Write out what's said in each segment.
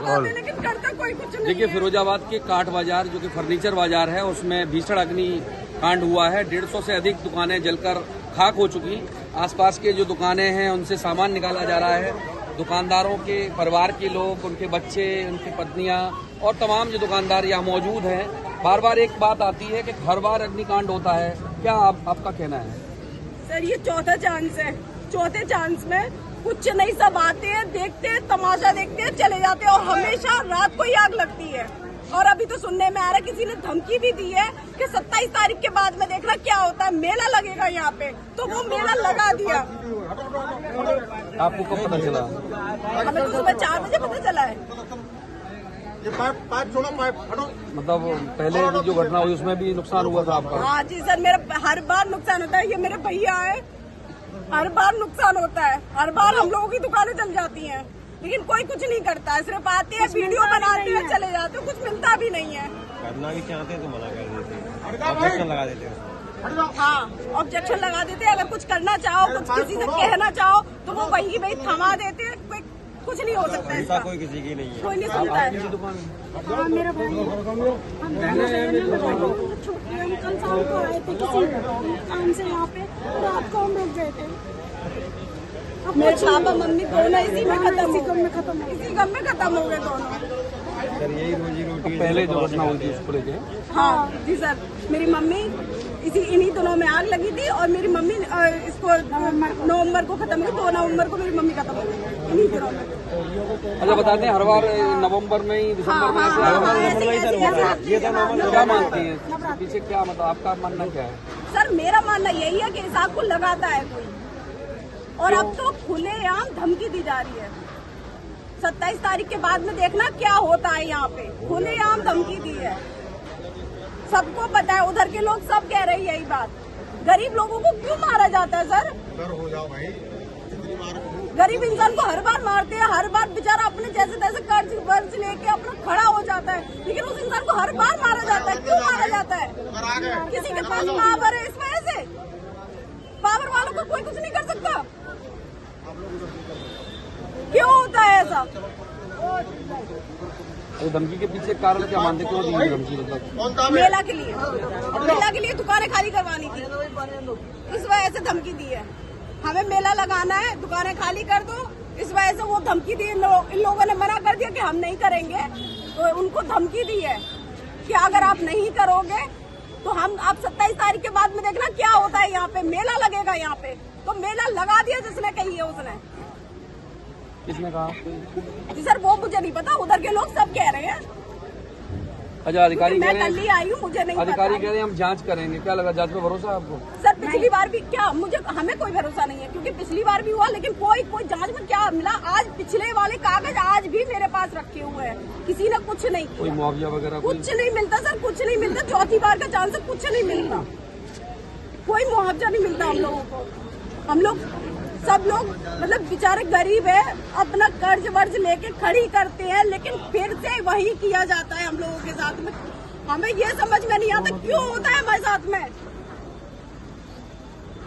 लेकिन करता कोई कुछ नहीं। देखिए, फिरोजाबाद के काठ बाजार जो कि फर्नीचर बाजार है, उसमें भीषण अग्नि कांड हुआ है। 150 से अधिक दुकानें जलकर खाक हो चुकी। आसपास के जो दुकानें हैं उनसे सामान निकाला जा रहा है। दुकानदारों के परिवार के लोग, उनके बच्चे, उनकी पत्नियां और तमाम जो दुकानदार यहाँ मौजूद हैं, बार बार एक बात आती है कि हर बार अग्निकांड होता है। क्या आपका कहना है? सर, ये चौथा चांस है। चौथे चांस में कुछ नहीं, सब आते हैं, देखते हैं, तमाशा देखते हैं, चले जाते हैं और हमेशा रात को ही आग लगती है। और अभी तो सुनने में आ रहा है किसी ने धमकी भी दी है कि 27 तारीख के बाद में देखना क्या होता है, मेला लगेगा यहाँ पे। तो वो मेला लगा दिया। आपको कब पता चला? हमें तो सुबह 4 बजे पता चला है। मतलब पहले की जो घटना हुई उसमें भी नुकसान हुआ था आपका? हाँ जी सर, मेरा हर बार नुकसान होता है। ये मेरे भैया है, हर बार नुकसान होता है। हर बार हम लोगों की दुकानें जल जाती हैं, लेकिन कोई कुछ नहीं करता है। सिर्फ आते हैं, वीडियो बनाते हैं, चले जाते हैं, कुछ मिलता भी नहीं है। करना भी चाहते हैं तो मना कर देते हैं, ऑब्जेक्शन लगा देते हैं। हाँ, ऑब्जेक्शन लगा देते हैं। अगर कुछ करना चाहो, कुछ किसी से कहना चाहो तो वो वही थमा देते हैं। कुछ नहीं हो सकता है। कोई किसी की नहीं है, कोई नहीं सुनता है। हाँ, मेरा भाई, हम कल शाम को आए थे किसी काम से यहाँ पे, रात को हम रुक गए थे। मेरे पापा मम्मी दोनों इसी में खत्म हो गए दोनों। सर यही रोजी रोटी। पहले जो घटना हुई थी उसको लेके? हाँ जी सर, मेरी मम्मी इन्हीं दिनों में आग लगी थी और मेरी मम्मी इसको नवंबर को खत्म हुई। 2 नवंबर को मेरी मम्मी खत्म हो गई इन्हीं दिनों में। अच्छा, बताते हैं हर बार नवंबर में ही, दिसंबर में क्या मानती है? पीछे क्या मतलब आपका मानना क्या है? सर, मेरा मानना यही है कि इस आग को लगाता है कोई, और अब तो खुलेआम धमकी दी जा रही है। 27 तारीख के बाद में देखना क्या होता है। यहाँ पे खुलेआम धमकी दी है, सबको पता है। उधर के लोग सब कह रहे हैं यही बात। गरीब लोगों को क्यों मारा जाता है सर? हो जाओ भाई, गरीब इंसान को हर बार मारते हैं। हर बार बेचारा अपने जैसे तैसे कर्ज वर्ज लेके अपना खड़ा हो जाता है, लेकिन उस इंसान को हर बार मारा जाता है। क्यों मारा जाता है? किसी के पास पावर है, इस वजह से। पावर वालों को कोई कुछ नहीं कर सकता। क्यों होता है ऐसा? तो धमकी के पीछे कारण क्या मानते? क्यों दी धमकी? मतलब मेला के लिए दुकानें खाली करवानी थी, इस वजह से धमकी दी है। हमें मेला लगाना है, दुकानें खाली कर दो, इस वजह से वो धमकी दी। इन लोगों ने मना कर दिया कि हम नहीं करेंगे, तो उनको धमकी दी है कि अगर आप नहीं करोगे तो आप 27 तारीख के बाद में देखना क्या होता है। यहाँ पे मेला लगेगा। यहाँ पे तो मेला लगा दिया जिसने कही है उसने। किसने कहा? जी सर, वो मुझे नहीं पता, उधर के लोग सब कह रहे हैं। अच्छा, अधिकारी मैं कल ही आई हूँ, मुझे नहीं अधिकारी पता। कह रहे हैं हम जांच करेंगे। क्या लगा, जांच पे भरोसा है आपको? सर, पिछली बार भी क्या, हमें कोई भरोसा नहीं है, क्योंकि पिछली बार भी हुआ, लेकिन कोई जांच में क्या मिला? आज पिछले वाले कागज आज भी मेरे पास रखे हुए हैं, किसी ने कुछ नहीं किया। कोई मुआवजा वगैरह कुछ नहीं मिलता सर, कुछ नहीं मिलता। चौथी बार का चांस है, कुछ नहीं मिलता, कोई मुआवजा नहीं मिलता हम लोगों को। हम लोग सब लोग मतलब बेचारे गरीब है, अपना कर्ज वर्ज लेके खड़ी करते हैं, लेकिन फिर से वही किया जाता है हम लोगों के साथ में। हमें ये समझ में नहीं आता क्यों होता है हमारे साथ में।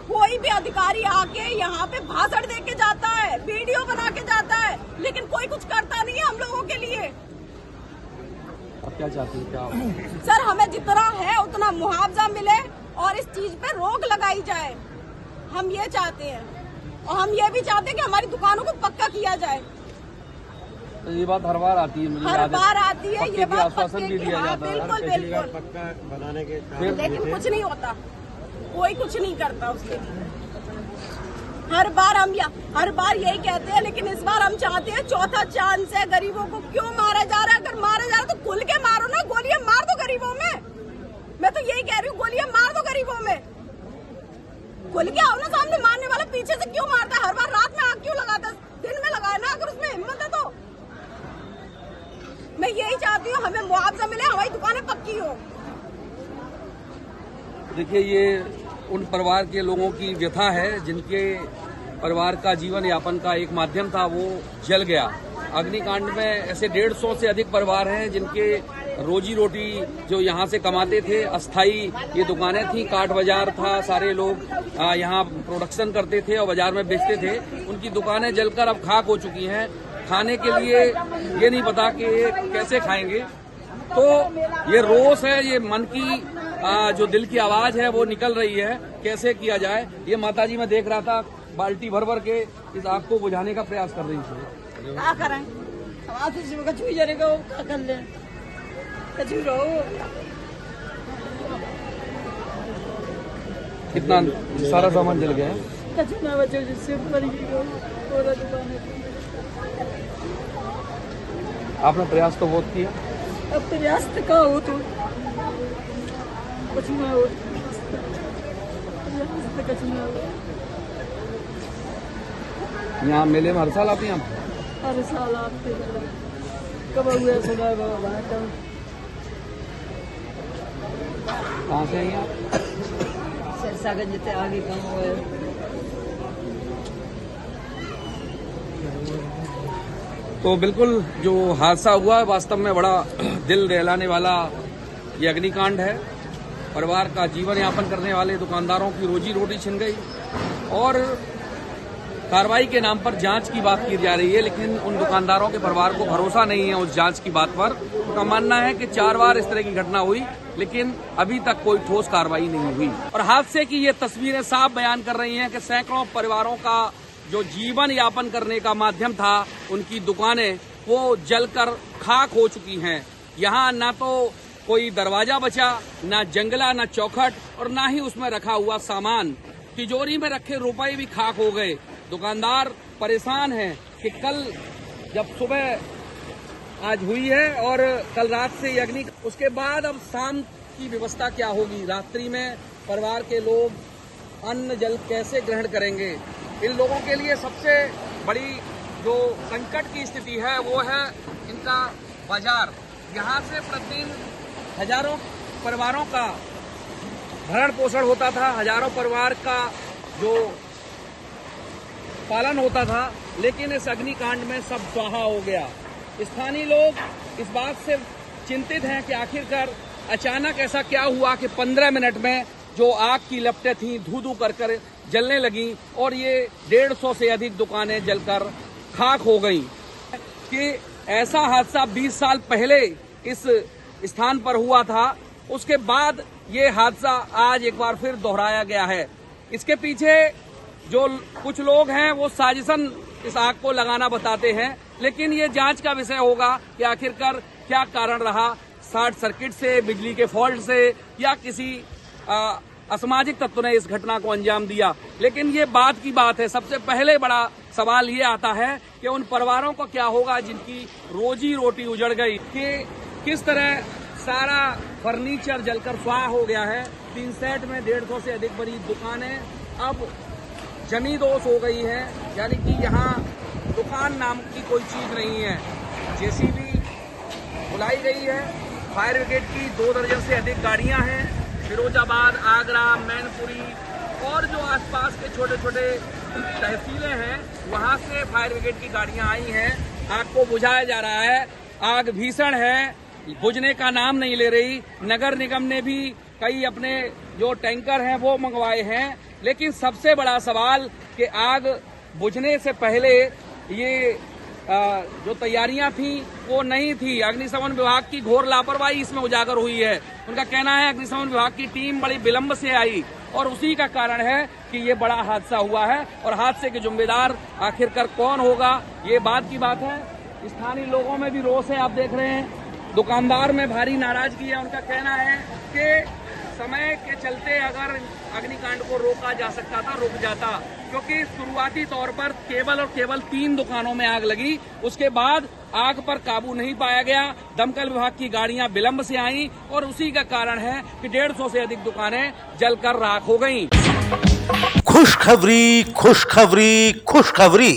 कोई भी अधिकारी आके यहाँ पे भाषण दे के जाता है, वीडियो बना के जाता है, लेकिन कोई कुछ करता नहीं है हम लोगों के लिए। आप क्या चाहते हैं? क्या सर, हमें जितना है उतना मुआवजा मिले और इस चीज पे रोक लगाई जाए, हम ये चाहते हैं। और हम ये भी चाहते हैं कि हमारी दुकानों को पक्का किया जाए। तो ये बात हर बार आती है, मुझे हर बार आती है ये बात, आश्वासन भी दिया जाता है। बिल्कुल पक्का बनाने के, लेकिन कुछ नहीं होता, कोई कुछ नहीं करता उसके लिए। हर बार यही कहते हैं, लेकिन इस बार हम चाहते हैं चौथा चांस है। गरीबों को क्यों मारा जा रहा है? अगर मारा जा रहा है तो खुल के मारो ना, गोलियां मार दो गरीबों में। मैं तो यही कह रही हूँ, गोलियां मार दो गरीबों में, खुल के आओ ना सामने। मारने वाला पीछे से क्यों मारता है? हर बार रात में आग क्यों लगाता है? दिन में लगाए ना, अगर उसमें हिम्मत है तो। मैं यही चाहती हूँ, हमें मुआवजा मिले, हमारी दुकानें पक्की हो। देखिए, ये उन परिवार के लोगों की व्यथा है जिनके परिवार का जीवन यापन का एक माध्यम था, वो जल गया। अग्निकांड में ऐसे 150 से अधिक परिवार हैं जिनके रोजी रोटी जो यहाँ से कमाते थे, अस्थाई ये दुकानें थी, काठ बाजार था, सारे लोग यहाँ प्रोडक्शन करते थे और बाजार में बेचते थे, उनकी दुकानें जलकर अब खाक हो चुकी हैं। खाने के लिए ये नहीं पता कि ये कैसे खाएंगे। तो ये रोष है, ये मन की जो दिल की आवाज है वो निकल रही है, कैसे किया जाए। ये माताजी मैं देख रहा था बाल्टी भर भर के इस आग को बुझाने का प्रयास कर रही थी। क्या करें, कचू जरेगा, क्या कर ले, कचू रहो। कितना सारा सामान जल गया है। कचू ना बचो जिससे मर गई। आपने प्रयास तो बहुत किया। अब प्रयास तो का हो तो कुछ ना हो, कुछ ना हो। यहाँ मेले में हर साल आती हैं आप? हर साल आते कब हुआ सुना बाबा। कहाँ से आई आप? सिरसागंज जितने आगे कम हुए। तो बिल्कुल जो हादसा हुआ है वास्तव में बड़ा दिल दहलाने वाला ये अग्निकांड है। परिवार का जीवन यापन करने वाले दुकानदारों की रोजी रोटी छिन गई और कार्रवाई के नाम पर जांच की बात की जा रही है, लेकिन उन दुकानदारों के परिवार को भरोसा नहीं है उस जांच की बात पर। उनका मानना है कि 4 बार इस तरह की घटना हुई लेकिन अभी तक कोई ठोस कार्रवाई नहीं हुई। और हादसे की ये तस्वीरें साफ बयान कर रही हैं कि सैकड़ों परिवारों का जो जीवन यापन करने का माध्यम था, उनकी दुकानें वो जलकर खाक हो चुकी हैं। यहाँ ना तो कोई दरवाजा बचा, ना जंगला, ना चौखट और ना ही उसमें रखा हुआ सामान। तिजोरी में रखे रुपए भी खाक हो गए। दुकानदार परेशान हैं कि कल जब सुबह आज हुई है और कल रात से ये अग्नि, उसके बाद अब शाम की व्यवस्था क्या होगी, रात्रि में परिवार के लोग अन्न जल कैसे ग्रहण करेंगे। इन लोगों के लिए सबसे बड़ी जो संकट की स्थिति है वो है इनका बाजार। यहाँ से प्रतिदिन हजारों परिवारों का भरण पोषण होता था, हजारों परिवार का जो पालन होता था, लेकिन इस अग्निकांड में सब स्वाहा हो गया। स्थानीय लोग इस बात से चिंतित हैं कि आखिरकार अचानक ऐसा क्या हुआ कि 15 मिनट में जो आग की लपटें थीं धू धू कर जलने लगी और ये 150 से अधिक दुकानें जलकर खाक हो गईं। कि ऐसा हादसा 20 साल पहले इस स्थान पर हुआ था, उसके बाद ये हादसा आज एक बार फिर दोहराया गया है। इसके पीछे जो कुछ लोग हैं वो साजिशन इस आग को लगाना बताते हैं, लेकिन ये जांच का विषय होगा कि आखिरकार क्या कारण रहा, शॉर्ट सर्किट से, बिजली के फॉल्ट से या किसी असामाजिक तत्व ने इस घटना को अंजाम दिया। लेकिन ये बात की बात है, सबसे पहले बड़ा सवाल ये आता है कि उन परिवारों को क्या होगा जिनकी रोजी रोटी उजड़ गई, कि किस तरह सारा फर्नीचर जलकर स्वाह हो गया है। 3 सेट में 150 से अधिक बड़ी दुकानें अब जमींदोज हो गई है, यानी कि यहाँ दुकान नाम की कोई चीज नहीं है। जेसीबी बुलाई गई है, फायर ब्रिगेड की 2 दर्जन से अधिक गाड़ियां हैं। फिरोजाबाद, आगरा, मैनपुरी और जो आसपास के छोटे छोटे तहसीलें हैं वहां से फायर ब्रिगेड की गाड़ियां आई हैं। आग को बुझाया जा रहा है। आग भीषण है, बुझने का नाम नहीं ले रही। नगर निगम ने भी कई अपने जो टैंकर हैं वो मंगवाए हैं, लेकिन सबसे बड़ा सवाल कि आग बुझने से पहले ये जो तैयारियां थी वो नहीं थी। अग्निशमन विभाग की घोर लापरवाही इसमें उजागर हुई है। उनका कहना है अग्निशमन विभाग की टीम बड़ी विलंब से आई और उसी का कारण है कि ये बड़ा हादसा हुआ है। और हादसे के जिम्मेदार आखिरकार कौन होगा, ये बात की बात है। स्थानीय लोगों में भी रोष है, आप देख रहे हैं। दुकानदार में भारी नाराजगी है। उनका कहना है कि समय के चलते अगर अग्निकांड को रोका जा सकता था, रुक जाता, क्योंकि शुरुआती तौर पर केवल और केवल 3 दुकानों में आग लगी। उसके बाद आग पर काबू नहीं पाया गया। दमकल विभाग की गाड़ियां विलंब से आईं और उसी का कारण है कि 150 से अधिक दुकानें जलकर राख हो गईं। खुशखबरी, खुशखबरी, खुशखबरी।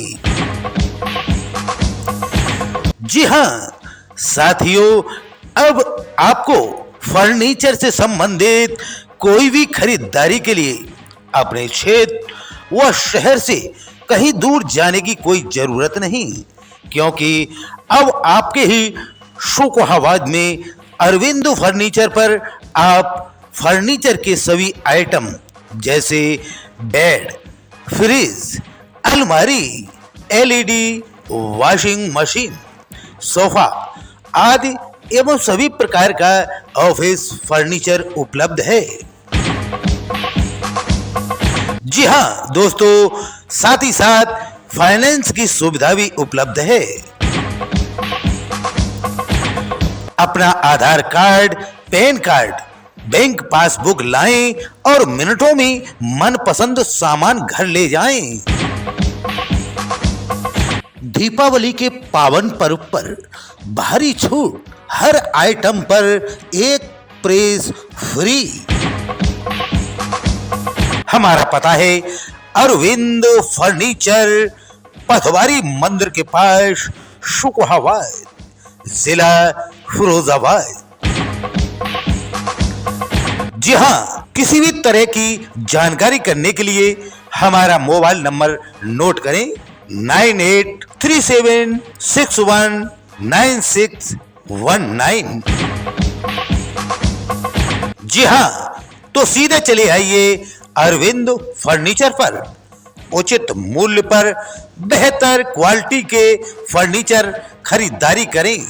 जी हाँ साथियों, अब आपको फर्नीचर से संबंधित कोई भी खरीदारी के लिए अपने क्षेत्र व शहर से कहीं दूर जाने की कोई जरूरत नहीं, क्योंकि अब आपके ही शुकोहाबाद में अरविंदो फर्नीचर पर आप फर्नीचर के सभी आइटम जैसे बेड, फ्रिज, अलमारी, एलईडी, वॉशिंग मशीन, सोफा आदि एवं सभी प्रकार का ऑफिस फर्नीचर उपलब्ध है। जी हाँ दोस्तों, साथ ही साथ फाइनेंस की सुविधा भी उपलब्ध है। अपना Aadhaar card, PAN card, bank passbook लाएं और मिनटों में मनपसंद सामान घर ले जाएं। दीपावली के पावन पर्व पर भारी छूट, हर आइटम पर एक प्राइस फ्री। हमारा पता है अरविंद फर्नीचर, पथवारी मंदिर के पास, शुकुहाबाद, जिला फिरोजाबाद। जी हाँ, किसी भी तरह की जानकारी करने के लिए हमारा मोबाइल नंबर नोट करें 9837619619। जी हाँ, तो सीधे चले आइए अरविंद फर्नीचर पर। उचित मूल्य पर बेहतर क्वालिटी के फर्नीचर खरीदारी करें।